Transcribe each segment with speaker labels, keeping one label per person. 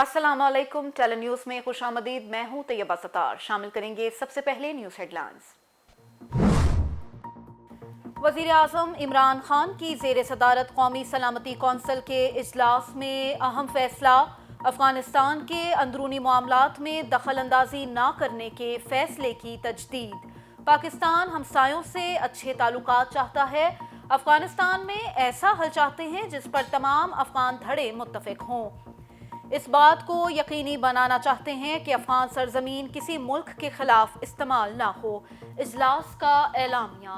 Speaker 1: अस्सलाम वालेकुम। Tele news में खुश आमदीद। मैं हूं तैयबा सतार। शामिल करेंगे सबसे पहले न्यूज़ हेडलाइंस। वज़ीर आज़म इमरान खान की ज़ेर सदारत कौमी सलामती कौंसिल के इजलास में अहम फैसला। अफगानिस्तान के अंदरूनी मामलात में दखल अंदाजी ना करने के फैसले की तजदीद। पाकिस्तान हमसायों से अच्छे ताल्लुकात चाहता है। अफगानिस्तान में ऐसा हल चाहते हैं जिस पर तमाम अफगान धड़े मुत्तफिक हों। इस बात को यकीनी बनाना चाहते हैं कि अफगान सरजमीन किसी मुल्क के खिलाफ इस्तेमाल ना हो। इजलास का एलामिया।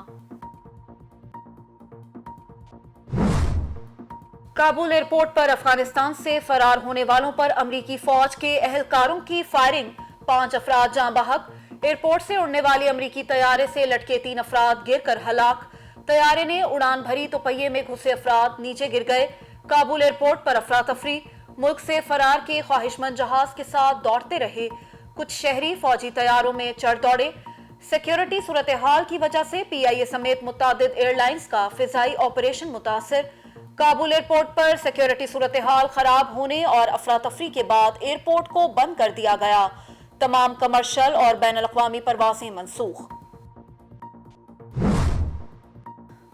Speaker 1: काबुल एयरपोर्ट पर अफगानिस्तान से फरार होने वालों पर अमरीकी फौज के एहलकारों की फायरिंग, 5 अफराद जाँ बहक। एयरपोर्ट से उड़ने वाले अमरीकी तैयारे से लटके 3 अफराद गिरकर हलाक। तैयारे ने उड़ान भरी तो पहिए में घुसे अफराद नीचे गिर गए। काबुल एयरपोर्ट पर अफरा तफरी। मुल्क से फरार के ख्वाहिशमंद जहाज के साथ दौड़ते रहे कुछ शहरी फौजी तैयारों में चढ़ दौड़े। सिक्योरिटी सूरत हाल की वजह से PIA समेत मुतादिद एयरलाइंस का फिजाई ऑपरेशन मुतासर। काबुल एयरपोर्ट पर सिक्योरिटी सूरत हाल खराब होने और अफरा तफरी के बाद एयरपोर्ट को बंद कर दिया गया। तमाम कमर्शियल और बैनुल अक़वामी परवाजें मनसूख।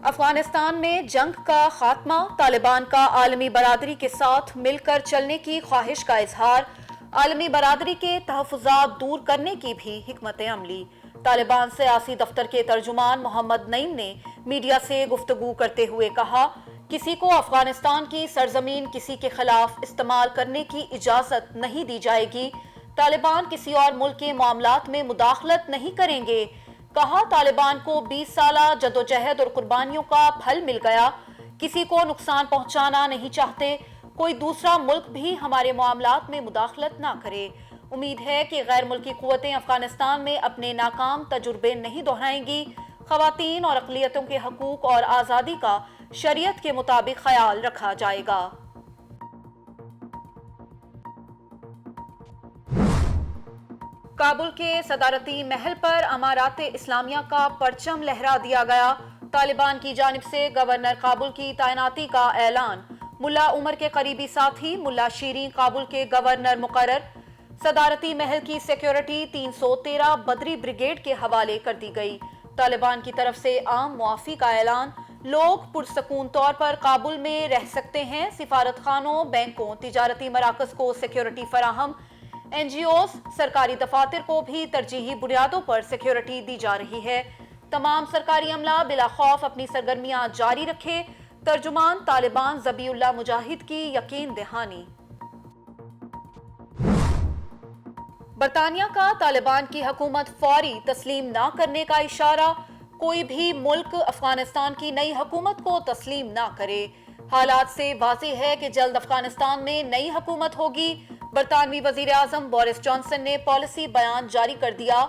Speaker 1: अफगानिस्तान में जंग का खात्मा, तालिबान का आलमी बरादरी के साथ मिलकर चलने की ख्वाहिश का इजहार। आलमी बरादरी के तहफ़्फ़ुज़ात दूर करने की भी हिकमत अमली। तालिबान सियासी दफ्तर के तर्जुमान मोहम्मद नईम ने मीडिया से गुफ्तगू करते हुए कहा, किसी को अफगानिस्तान की सरजमीन किसी के खिलाफ इस्तेमाल करने की इजाज़त नहीं दी जाएगी। तालिबान किसी और मुल्क के मामलात में मुदाखलत नहीं करेंगे। कहा, तालिबान को 20 साला जदोजहद और कुर्बानियों का फल मिल गया। किसी को नुकसान पहुंचाना नहीं चाहते। कोई दूसरा मुल्क भी हमारे मामलात में मुदाखलत ना करे। उम्मीद है कि गैर मुल्की कुव्वतें अफगानिस्तान में अपने नाकाम तजुर्बे नहीं दोहराएंगी। ख़वातीन और अक़लियतों के हकूक और आज़ादी का शरीयत के मुताबिक ख्याल रखा जाएगा। काबुल के सदारती महल पर अमारात इस्लामिया का परचम लहरा दिया गया। तालिबान की जानिब से गवर्नर काबुल की तैनाती का ऐलान। मुल्ला उमर के करीबी साथी मुल्ला शीरीन काबुल के गवर्नर मुकर्रर। सदारती महल की सिक्योरिटी 313 बदरी ब्रिगेड के हवाले कर दी गई। तालिबान की तरफ से आम मुआफ़ी का ऐलान। लोग पुरसकून तौर पर काबुल में रह सकते हैं। सिफारत खानों, बैंकों, तिजारती मराकज़ को सिक्योरिटी फराहम। NGOs, सरकारी दफातर को भी तरजीही बुनियादों पर सिक्योरिटी दी जा रही है। तमाम सरकारी अमला बिला खौफ अपनी सरगर्मियां जारी रखे। तर्जुमान तालिबान ज़बीउल्लाह मुजाहिद की यकीन दहानी। बरतानिया का तालिबान की हुकूमत फौरी तस्लीम ना करने का इशारा। कोई भी मुल्क अफगानिस्तान की नई हुकूमत को तस्लीम ना करे। हालात से वाज़ेह है कि जल्द अफगानिस्तान में नई हुकूमत होगी। बरतानवी वज़ीर आज़म बोरिस जॉनसन ने पॉलिसी बयान जारी कर दिया।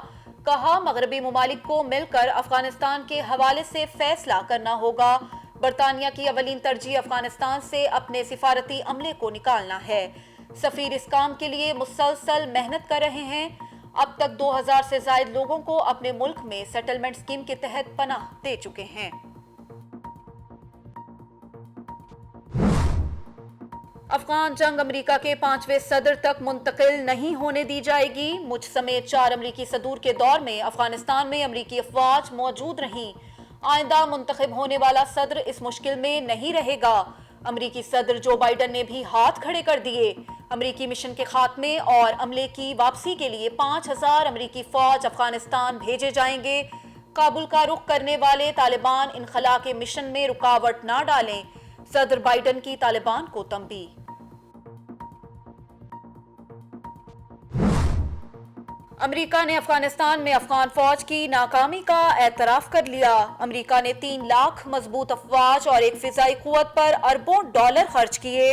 Speaker 1: कहा, मगरबी मुमालिक को मिलकर अफगानिस्तान के हवाले से फैसला करना होगा। बरतानिया की अवलीन तरजीह अफगानिस्तान से अपने सिफारती अमले को निकालना है। सफ़ीर इस काम के लिए मुसलसल मेहनत कर रहे हैं। अब तक 2000 से ज़ायद लोगों को अपने मुल्क में सेटलमेंट स्कीम के तहत पनाह दे चुके हैं। अफगान जंग अमरीका के 5वें सदर तक मुंतकिल नहीं होने दी जाएगी। मुझ समेत 4 अमरीकी सदूर के दौर में अफगानिस्तान में अमरीकी अफवाज मौजूद रहीं। आइंदा मुंतखब होने वाला सदर इस मुश्किल में नहीं रहेगा। अमरीकी सदर जो बाइडन ने भी हाथ खड़े कर दिए। अमरीकी मिशन के खात्मे और अमले की वापसी के लिए 5000 अमरीकी फौज अफगानिस्तान भेजे जाएंगे। काबुल का रुख करने वाले तालिबान इनखला के मिशन में रुकावट ना डालें। सदर बाइडन की तालिबान को तंबीह। अमरीका ने अफगानिस्तान में अफगान फौज की नाकामी का एतराफ कर लिया। अमरीका ने 3 लाख मजबूत अफवाज और एक फिजाई कुव्वत पर अरबों डॉलर खर्च किए।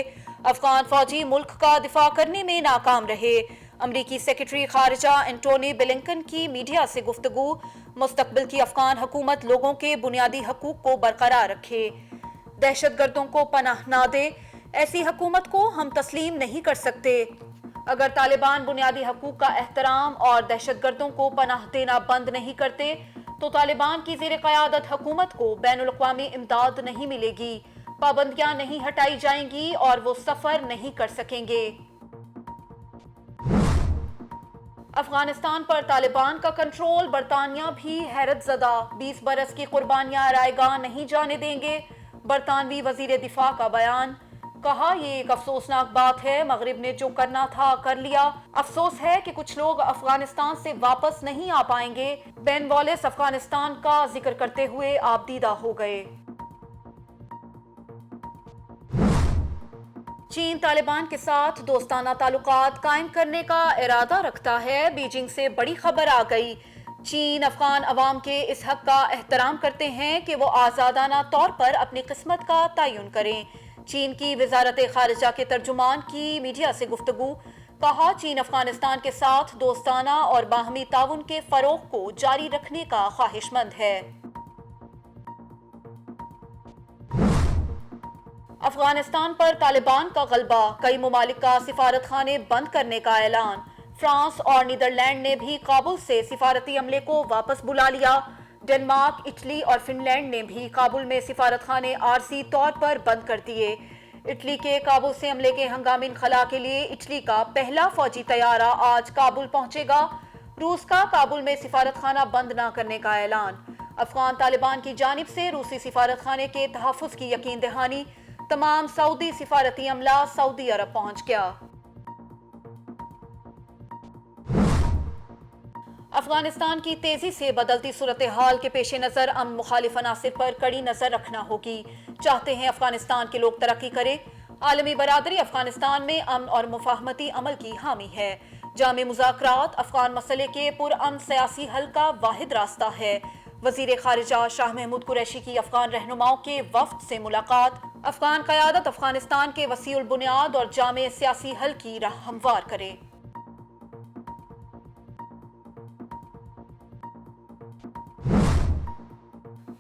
Speaker 1: अफगान फौजी मुल्क का दिफा करने में नाकाम रहे। अमरीकी सेक्रेटरी खारिजा एंटोनी ब्लिंकन की मीडिया से गुफ्तगू। मुस्तकबिल की अफगान हुकूमत लोगों के बुनियादी हकूक को बरकरार रखे, दहशतगर्दों को पनाह ना दे। ऐसी हुकूमत को हम तस्लीम नहीं कर सकते। अगर तालिबान बुनियादी हकूक का एहतराम और दहशतगर्दों को पनाह देना बंद नहीं करते तो तालिबान की ज़ेर क़यादत हुकूमत को बैनुल अक़वामी इमदाद नहीं मिलेगी। पाबंदियां नहीं हटाई जाएंगी और वो सफर नहीं कर सकेंगे। افغانستان پر طالبان کا کنٹرول، برطانیہ بھی حیرت زدہ، 20 برس کی قربانیاں رائے گاہ نہیں جانے دیں گے۔ برطانوی وزیر دفاع کا بیان، کہا یہ ایک افسوسناک بات ہے، مغرب نے جو کرنا تھا کر لیا، افسوس ہے کہ کچھ لوگ افغانستان سے واپس نہیں آ پائیں گے۔ بین والیس افغانستان کا ذکر کرتے ہوئے آپ دیدہ ہو گئے۔ چین طالبان کے ساتھ دوستانہ تعلقات قائم کرنے کا ارادہ رکھتا ہے، بیجنگ سے بڑی خبر آ گئی۔ چین افغان عوام کے اس حق کا احترام کرتے ہیں کہ وہ آزادانہ طور پر اپنی قسمت کا تعین کریں۔ چین کی وزارت خارجہ کے ترجمان کی میڈیا سے گفتگو، کہا چین افغانستان کے ساتھ دوستانہ اور باہمی تعاون کے فروغ کو جاری رکھنے کا خواہش مند ہے۔ افغانستان پر طالبان کا غلبہ، کئی ممالک کا سفارت خانے بند کرنے کا اعلان۔ فرانس اور نیدرلینڈ نے بھی کابل سے سفارتی عملے کو واپس بلا لیا۔ ڈنمارک، اٹلی اور فن لینڈ نے بھی کابل میں سفارت خانے عارضی طور پر بند کر دیے۔ اٹلی کے کابل سے عملے کے ہنگامی انخلاء کے لیے اٹلی کا پہلا فوجی طیارہ آج کابل پہنچے گا۔ روس کا کابل میں سفارت خانہ بند نہ کرنے کا اعلان۔ افغان طالبان کی جانب سے روسی سفارت خانے کے تحفظ کی یقین دہانی، تمام سعودی سفارتی عملہ سعودی عرب پہنچ گیا۔ افغانستان کی تیزی سے بدلتی صورتحال کے پیش نظر امن مخالف عناصر پر کڑی نظر رکھنا ہوگی۔ چاہتے ہیں افغانستان کے لوگ ترقی کرے۔ عالمی برادری افغانستان میں امن اور مفاہمتی عمل کی حامی ہے۔ جامع مذاکرات افغان مسئلے کے پرامن سیاسی حل کا واحد راستہ ہے۔ وزیر خارجہ شاہ محمود قریشی کی افغان رہنماؤں کے وفد سے ملاقات، افغان قیادت افغانستان کے وسیع البنیاد اور جامع سیاسی حل کی راہ ہموار کرے۔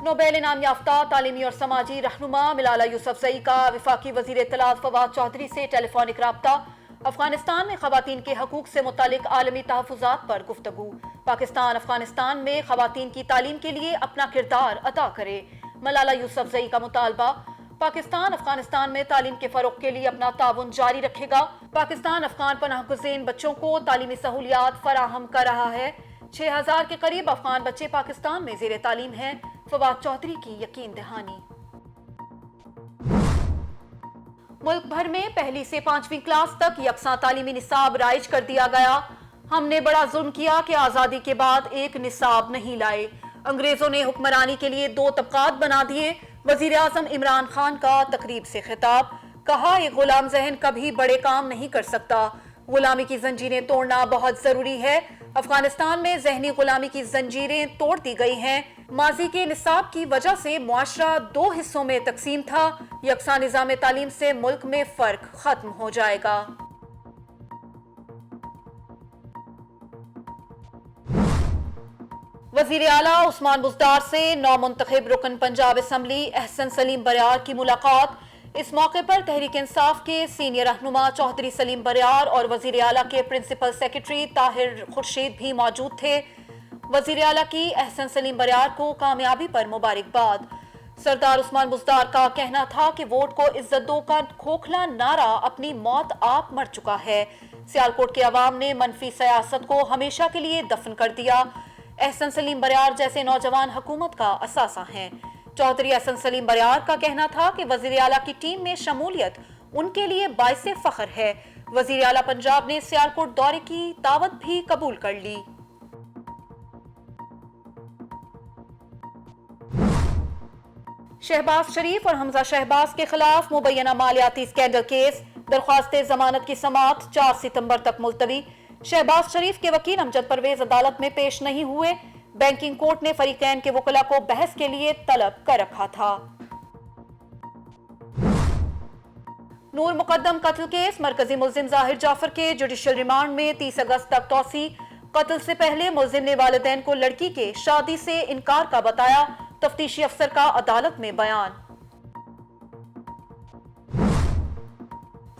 Speaker 1: نوبیل انعام یافتہ تعلیمی اور سماجی رہنما ملالہ یوسفزئی کا وفاقی وزیر اطلاعات فواد چودھری سے ٹیلی فونک رابطہ، افغانستان میں خواتین کے حقوق سے متعلق عالمی تحفظات پر گفتگو۔ پاکستان افغانستان میں خواتین کی تعلیم کے لیے اپنا کردار ادا کرے، ملالہ یوسفزئی کا مطالبہ۔ پاکستان افغانستان میں تعلیم کے فروغ کے لیے اپنا تعاون جاری رکھے گا۔ پاکستان افغان پناہ گزین بچوں کو تعلیمی سہولیات فراہم کر رہا ہے۔ 6000 کے قریب افغان بچے پاکستان میں زیر تعلیم ہیں، فواد چودھری کی یقین دہانی۔ ملک بھر میں پہلی سے 5ویں کلاس تک یکساں تعلیمی نصاب رائج کر دیا گیا۔ ہم نے بڑا ظلم کیا کہ آزادی کے بعد ایک نصاب نہیں لائے۔ انگریزوں نے حکمرانی کے لیے 2 طبقات بنا دیے۔ وزیر اعظم عمران خان کا تقریب سے خطاب، کہا ایک غلام ذہن کبھی بڑے کام نہیں کر سکتا، غلامی کی زنجیریں توڑنا بہت ضروری ہے۔ افغانستان میں ذہنی غلامی کی زنجیریں توڑ دی گئی ہیں۔ ماضی کے نصاب کی وجہ سے معاشرہ 2 حصوں میں تقسیم تھا، یکساں نظام تعلیم سے ملک میں فرق ختم ہو جائے گا۔ وزیر اعلیٰ عثمان بزدار سے نومنتخب رکن پنجاب اسمبلی احسن سلیم بریار کی ملاقات۔ اس موقع پر تحریک انصاف کے سینئر رہنما چودھری سلیم بریار اور وزیر اعلیٰ کے پرنسپل سیکرٹری طاہر خورشید بھی موجود تھے۔ وزیر اعلیٰ کی احسن سلیم بریار کو کامیابی پر مبارکباد۔ سردار عثمان بزدار کا کہنا تھا کہ ووٹ کو عزت دو کا کھوکھلا نعرہ اپنی موت آپ مر چکا ہے۔ سیالکوٹ کے عوام نے منفی سیاست کو ہمیشہ کے لیے دفن کر دیا۔ احسن سلیم بریار جیسے نوجوان حکومت کا اثاثہ ہیں۔ چودھری احسن سلیم بریار کا کہنا تھا کہ وزیر اعلیٰ کی ٹیم میں شمولیت ان کے لیے باعث فخر ہے۔ وزیر اعلیٰ پنجاب نے سیالکوٹ دورے کی دعوت بھی قبول کر لی۔ شہباز شریف اور حمزہ شہباز کے خلاف مبینہ مالیاتی اسکینڈل کیس، درخواست ضمانت کی سماعت 4 ستمبر تک ملتوی۔ شہباز شریف کے وکیل امجد پرویز عدالت میں پیش نہیں ہوئے۔ بینکنگ کورٹ نے فریقین کے وکلاء کو بحث کے لیے طلب کر رکھا تھا۔ نور مقدم قتل کیس، مرکزی ملزم ظاہر جعفر کے جوڈیشل ریمانڈ میں 30 اگست تک توسیع۔ قتل سے پہلے ملزم نے والدین کو لڑکی کے شادی سے انکار کا بتایا، تفتیشی افسر کا عدالت میں بیان۔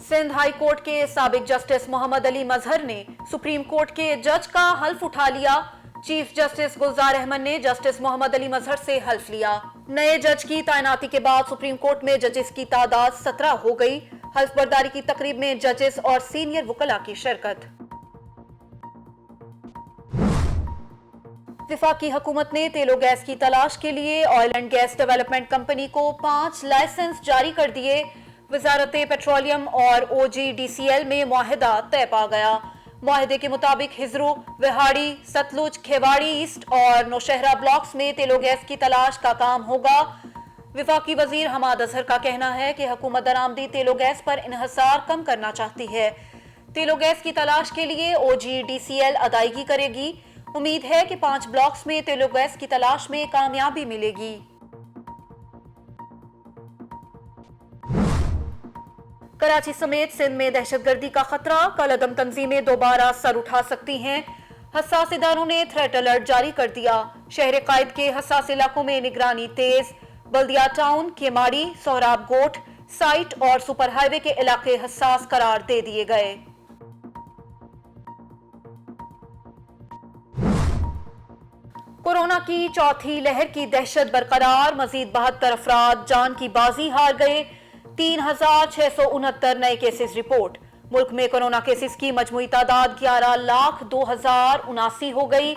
Speaker 1: سندھ ہائی کورٹ کے سابق جسٹس محمد علی مظہر نے سپریم کورٹ کے جج کا حلف اٹھا لیا۔ چیف جسٹس گلزار احمد نے جسٹس محمد علی مظہر سے حلف لیا۔ نئے جج کی تعیناتی کے بعد سپریم کورٹ میں ججز کی تعداد 17 ہو گئی۔ حلف برداری کی تقریب میں ججز اور سینئر وکلاء کی شرکت۔ वफाकी हुकूमत ने तेल और गैस की तलाश के लिए oil and gas development company को 5 लाइसेंस जारी कर दिए। वजारत पेट्रोलियम और OGDCL में मुआहदा तय पा गया। मुआहदे के मुताबिक हिजरू, विहाड़ी, सतलुज, खेवाड़ी ईस्ट और नौशहरा ब्लॉक्स में तेल और गैस की तलाश का काम होगा। वफाकी वजीर हमाद अजहर का कहना है कि हुकूमत दरामदी तेल और गैस पर इन्हिसार कम करना चाहती है। तेल और गैस की तलाश के लिए OGDCL अदायगी करेगी। उम्मीद है कि 5 ब्लॉक्स में तेल और गैस की तलाश में कामयाबी मिलेगी। कराची समेत सिंध में दहशतगर्दी का खतरा, कलअदम तंजीमें दोबारा सर उठा सकती हैं। हसास इदारों ने थ्रेट अलर्ट जारी कर दिया। शहर कायद के हसास इलाकों में निगरानी तेज। बल्दिया टाउन, केमाड़ी, सोहराब गोट, साइट और सुपर हाईवे के इलाके हसास करार दे दिए गए। कोरोना की चौथी लहर की दहशत बरकरार, मजीद 72 अफराद जान की बाजी हार गए। 3669 नए केसेस रिपोर्ट। मुल्क में कोरोना केसेस की मजमूई तादाद 11,02,079 हो गई।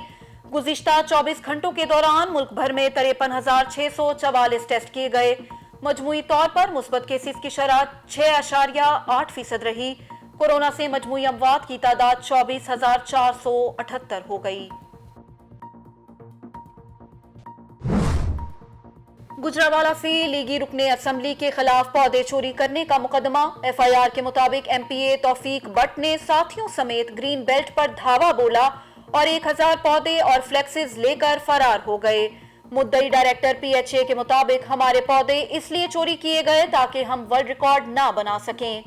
Speaker 1: गुज़िश्ता 24 घंटों के दौरान मुल्क भर में 53,644 टेस्ट किए गए। मजमूई तौर पर मुस्बत केसेस की शरह 6.8% रही। कोरोना से मजमूई अमवात की तादाद 24,478 हो गई। गुजरावाला से लीगी रुकने असम्बली के खिलाफ पौधे चोरी करने का मुकदमा। FIR के मुताबिक MPA तौफीक बट ने साथियों समेत ग्रीन बेल्ट पर धावा बोला और 1000 पौधे और फ्लेक्सेस लेकर फरार हो गए। मुद्दई डायरेक्टर PHA के मुताबिक हमारे पौधे इसलिए चोरी किए गए ताकि हम वर्ल्ड रिकॉर्ड ना बना सकें।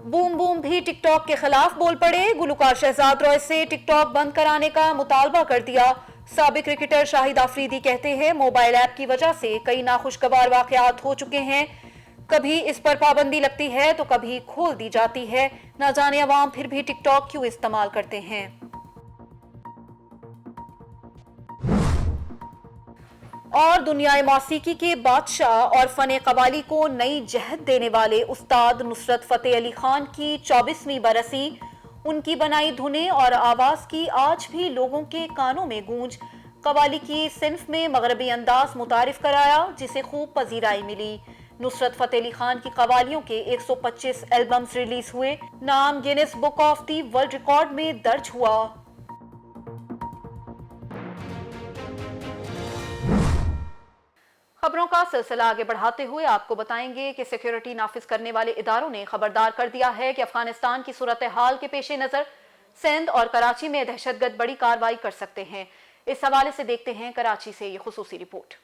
Speaker 1: बूम बूम भी टिकटॉक के खिलाफ बोल पड़े। गुलकार शहजाद रॉय से टिकटॉक बंद कराने का मुतालबा कर दिया। साबिक क्रिकेटर शाहिद आफरीदी कहते हैं मोबाइल ऐप की वजह से कई नाखुशगवार वाकयात हो चुके हैं। कभी इस पर पाबंदी लगती है तो कभी खोल दी जाती है। ना जाने अवाम फिर भी टिकटॉक क्यों इस्तेमाल करते हैं। और दुनियाए मौसीकी के बादशाह और फने कवाली को नई जहद देने वाले उस्ताद नुसरत फतेह अली खान की 24वीं बरसी। उनकी बनाई धुनें और आवाज की आज भी लोगों के कानों में गूंज। कवाली की सिन्फ में मगरबी अंदाज मुतारिफ कराया जिसे खूब पजीराई मिली। नुसरत फतेह अली खान की कवालियों के 125 एल्बम्स रिलीज हुए। नाम Guinness book of the world record में दर्ज हुआ। खबरों का सिलसिला आगे बढ़ाते हुए आपको बताएंगे कि सिक्योरिटी नाफिज करने वाले इदारों ने खबरदार कर दिया है कि अफगानिस्तान की सूरत हाल के पेश नजर सिंध और कराची में दहशतगर्द बड़ी कार्रवाई कर सकते हैं। इस हवाले से देखते हैं कराची से ये खुसूसी रिपोर्ट।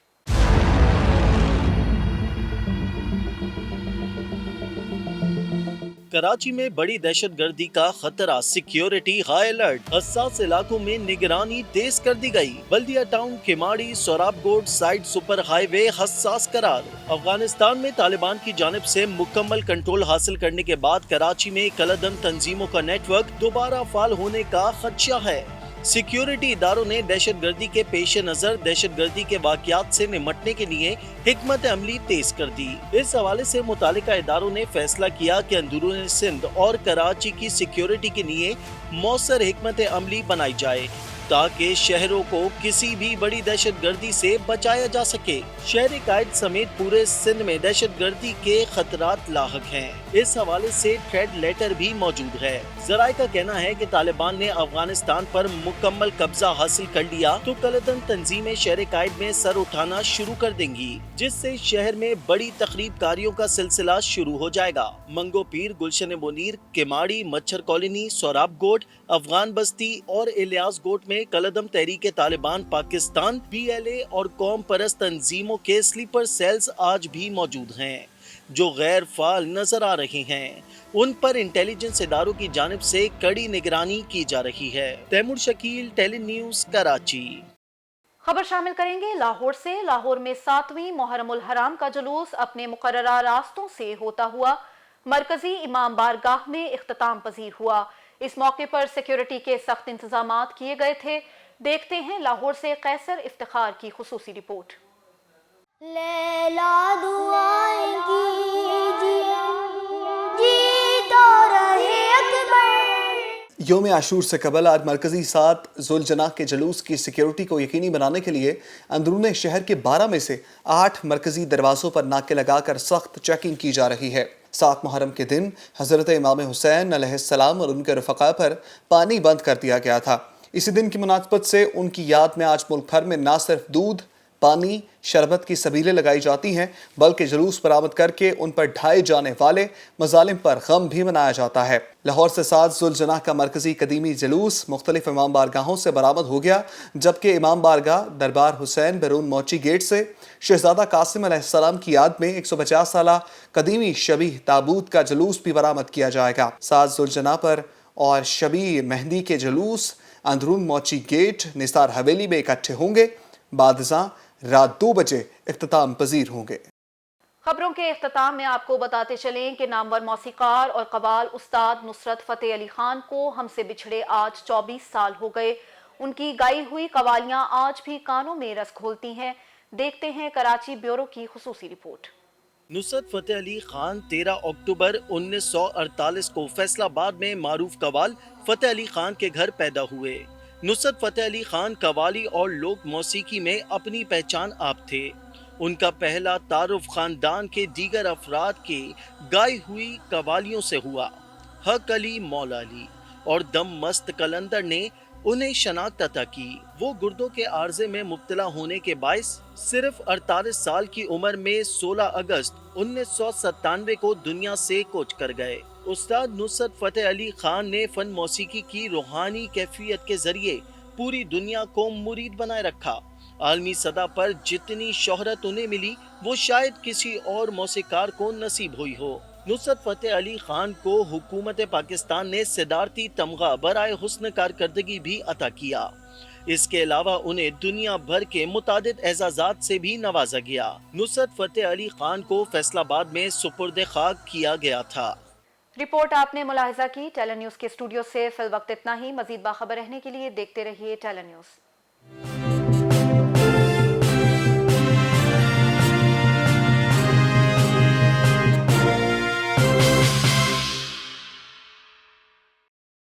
Speaker 2: कराची में बड़ी दहशतगर्दी का खतरा, सिक्योरिटी हाई अलर्ट, हसास इलाकों में निगरानी तेज कर दी गई। बल्दिया टाउन, केमाड़ी, सोहराब गोट, साइड सुपर हाईवे हसास करार। अफगानिस्तान में तालिबान की जानिब से मुकम्मल कंट्रोल हासिल करने के बाद कराची में कलअदम तंजीमों का नेटवर्क दोबारा फाल होने का खदशा है। सिक्योरिटी इदारों ने दहशतगर्दी के पेश नजर दहशतगर्दी के वाकयात से निमटने के लिए हिकमत अमली तेज कर दी। इस हवाले से मुतालिका इदारों ने फैसला किया कि अंदरून सिंध और कराची की सिक्योरिटी के लिए मौसर हिकमत अमली बनाई जाए ताकि शहरों को किसी भी बड़ी दहशतगर्दी से बचाया जा सके। शहर कायद समेत पूरे सिंध में दहशतगर्दी के खतरात लाहक हैं। इस हवाले से थ्रेड लेटर भी मौजूद है। जराए का कहना है कि तालिबान ने अफगानिस्तान पर मुकम्मल कब्जा हासिल कर लिया तो कलअदम तंजीमें शहर कायद में सर उठाना शुरू कर देंगी, जिससे शहर में बड़ी तखरीबकारियों का सिलसिला शुरू हो जाएगा। मंगो पीर, गुलशन मुनीर, केमाड़ी, मच्छर कॉलोनी, सोहराब गोट, अफगान बस्ती और इलियास गोट में कलअदम तहरीक तालिबान पाकिस्तान, PLA और कौम परस्त तंजीमों के स्लीपर सेल्स आज भी मौजूद हैं जो गैर फाल नजर आ रहे हैं। उन पर इंटेलिजेंस इदारों की जानिब से कड़ी निगरानी की जा रही है। Taimur Shakeel, tele news, Karachi.
Speaker 1: खबर शामिल करेंगे लाहौर से। लाहौर में 7वीं मुहर्रमुल हराम का जुलूस अपने मुकर्ररा रास्तों से होता हुआ मरकजी इमाम बारगाह में इख्तिताम पजीर हुआ। इस मौके पर सिक्योरिटी के सख्त इंतजामात किए गए थे। देखते हैं लाहौर से कैसर इफ्तिखार की खुसूसी रिपोर्ट।
Speaker 3: लैला दुआएं कीजिए, जीता रहे अकबर। یوم عاشور سے قبل آج مرکزی 7 ذوالجناح کے جلوس کی سیکیورٹی کو یقینی بنانے کے لیے اندرون شہر کے 12 میں سے 8 مرکزی دروازوں پر ناکے لگا کر سخت چیکنگ کی جا رہی ہے۔ 7 محرم کے دن حضرت امام حسین علیہ السلام اور ان کے رفقا پر پانی بند کر دیا گیا تھا۔ اسی دن کی مناسبت سے ان کی یاد میں آج ملک بھر میں نہ صرف دودھ، پانی، شربت کی سبیلیں لگائی جاتی ہیں بلکہ جلوس برآمد کر کے ان پر ڈھائے جانے والے مظالم پر غم بھی منایا جاتا ہے۔ لاہور سے 7 ذوالجناح کا مرکزی قدیمی جلوس مختلف امام بارگاہوں سے برآمد ہو گیا، جبکہ امام بارگاہ دربار حسین بیرون موچی گیٹ سے شہزادہ قاسم علیہ السلام کی یاد میں 150 سالہ قدیمی شبیہ تابوت کا جلوس بھی برآمد کیا جائے گا۔ 7 ذوالجناح پر اور شبیہ مہندی کے جلوس اندرون موچی گیٹ نثار حویلی میں اکٹھے ہوں گے، بعد ازاں رات 2 بجے اختتام پذیر ہوں گے۔
Speaker 1: خبروں کے اختتام میں آپ کو بتاتے چلیں کہ نامور موسیقار اور قوال استاد نصرت فتح علی خان کو ہم سے بچھڑے آج 24 سال ہو گئے۔ ان کی گائی ہوئی قوالیاں آج بھی کانوں میں رس گھولتی ہیں۔ دیکھتے ہیں کراچی بیورو کی خصوصی رپورٹ۔
Speaker 2: نصرت فتح علی خان 13 اکتوبر 1948 کو فیصل آباد میں معروف قوال فتح علی خان کے گھر پیدا ہوئے۔ نصرت فتح علی خان قوالی اور لوک موسیقی میں اپنی پہچان آپ تھے۔ ان کا پہلا تعارف خاندان کے دیگر افراد کے گائی ہوئی قوالیوں سے ہوا۔ حق علی مولا علی اور دم مست قلندر نے انہیں شناخت عطا کی۔ وہ گردوں کے عارضے میں مبتلا ہونے کے باعث صرف 48 سال کی عمر میں 16 اگست 1997 کو دنیا سے کوچ کر گئے۔ استاد نصرت فتح علی خان نے فن موسیقی کی روحانی کیفیت کے ذریعے پوری دنیا کو مرید بنائے رکھا۔ عالمی سطح پر جتنی شہرت انہیں ملی وہ شاید کسی اور موسیقار کو نصیب ہوئی ہو۔ نصرت فتح علی خان کو حکومت پاکستان نے صدارتی تمغہ برائے حسن کارکردگی بھی عطا کیا۔ اس کے علاوہ انہیں دنیا بھر کے متعدد اعزازات سے بھی نوازا گیا۔ نصرت فتح علی خان کو فیصل آباد میں سپرد خاک کیا گیا تھا۔
Speaker 1: رپورٹ آپ نے ملاحظہ کی۔ ٹیلی نیوز کے اسٹوڈیو سے فی الوقت اتنا ہی۔ مزید باخبر رہنے کے لیے دیکھتے رہیے ٹیلی نیوز۔